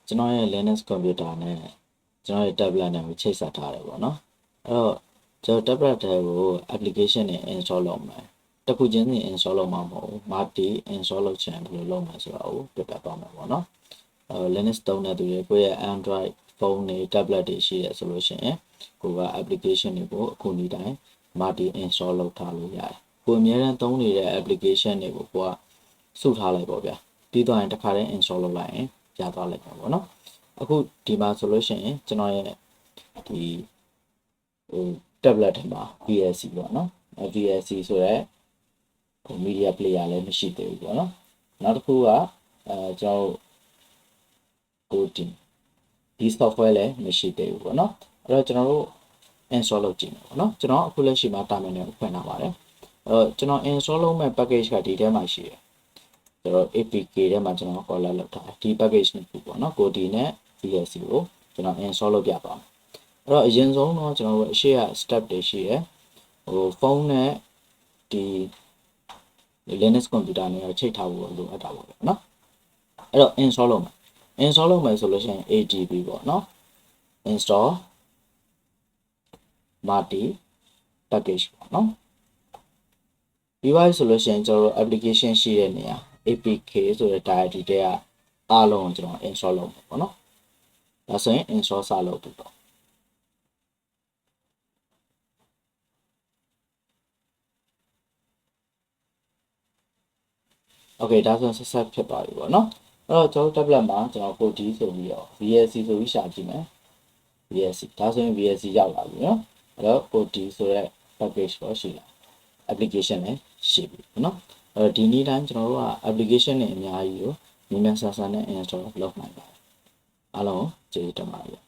ကျွန်တော်ရဲ့ Linux computer နဲ့ကျွန်တော်ရဲ့ tablet နဲ့ကိုချိတ်ဆက်ထားတယ်ပေါ့နော်အဲ့တော့ကျွန်တော် tablet တွေကို application တွေ install လုပ်မယ်တစ်ခုချင်းစီ install လုပ်မှာမဟုတ်ဘူး multi install လုပ်ချင်ဘယ်လိုလုပ်မလဲဆိုတာကိုပြပြသွားမယ်ပေါ့နော်Linux သုံးတဲ့သူတွေကိုယ့်ရဲ့ Android ဖုန်းတွေ tablet တွေရှိရဆိုလို့ရှိရင်ကိုက application တွေကိုအခုဒီတိုင်း multi install လုပ်ထားလို့ရတယ်ကိုအများအားသုံးနေတဲ့ application တွေကိုကိုကစုထားလိုက်ပေါ့ဗျာပြီးတော့ရင်တစ်ခါတည်း install လုပ်လိုက်ရင်ရသွားလိုက်မှာပေါ့နော်အခုဒီမှာဆိုလို့ရှိရင်ကျွန်တော်ရဲ့ဒီtablet ထဲမှာ VLC ပေါ့နော် VLC ဆိုရဲmedia player လည်းမရှိသေးဘူးပေါ့နော်နောက်တစ်ခုကကျွန်တော်ဒီ software လည်းမရှိသေးဘူးပေါ့နော်အဲ့တော့ကျွန်တော်တို့ install လုပ်ကြည့်မယ်ပေါ့နော်ကျွန်တော်အခုလက်ရှိမှာ terminal ကိုဖွင့်ထားပါတယ်ကျွန်တော် install လုပ်မဲ့ package ကဒီထဲမှာရှိတယ်ကျွန်တော် APK ထဲမှာကျွန်တော် collect လုပ်ထားတယ်ဒီ package နှစ်ခုပေါ့နော်ကိုဒီနဲ့ VLC ကိုကျွန်တော် install လုပ်ပြပါမယ်အဲ့တော့အရင်ဆုံးတော့ကျွန်တော်တို့အရှိရ step တွေရှိရယ်ဖုန်းနဲ့ဒီ Linux computer နဲ့ချိတ်ထားဖို့လိုအပ်တာပေါ့နော်အဲ့တော့ install လုပ်မယ်ဆိုလို့ရှိရင် ADB ပေါ့နော် install multi package ပေါ့နော်ပြီးပါဆိုလို့ရှိရင်ကျွန်တော်တို့ application ရှိတဲ့နေရာ APK ဆိုတဲ့ directory တွေကအားလုံးကျွန်တော် install လုပ်မယ်ပေါ့နော်ဒါဆိုရင် install စလုပ်ပြီပေါ့ Okay ဒါဆိုဆက်ဆက်ဖြစ်သွားပြီပေါ့နော်အဲ့တော့ကျွန်တော် tablet မှာကျွန်တော် code ဆိုပြီးတော့ VLC ဆိုပြီးရှာကြည့်မယ် VLC ဒါဆိုရင် VLC ရောက်လာပြီနော်အဲ့တော့ code ဆိုတဲ့ package တော့ရှိလာ application လည်းရှိပြီနော်အဲ့တော့ဒီနေ့တိုင်းကျွန်တော်တို့က application တွေအများကြီးကိုမြန်မြန်ဆန်ဆန်နဲ့ install လုပ်နိုင်ပါတယ်အားလုံးကျေးဇူးတင်ပါတယ်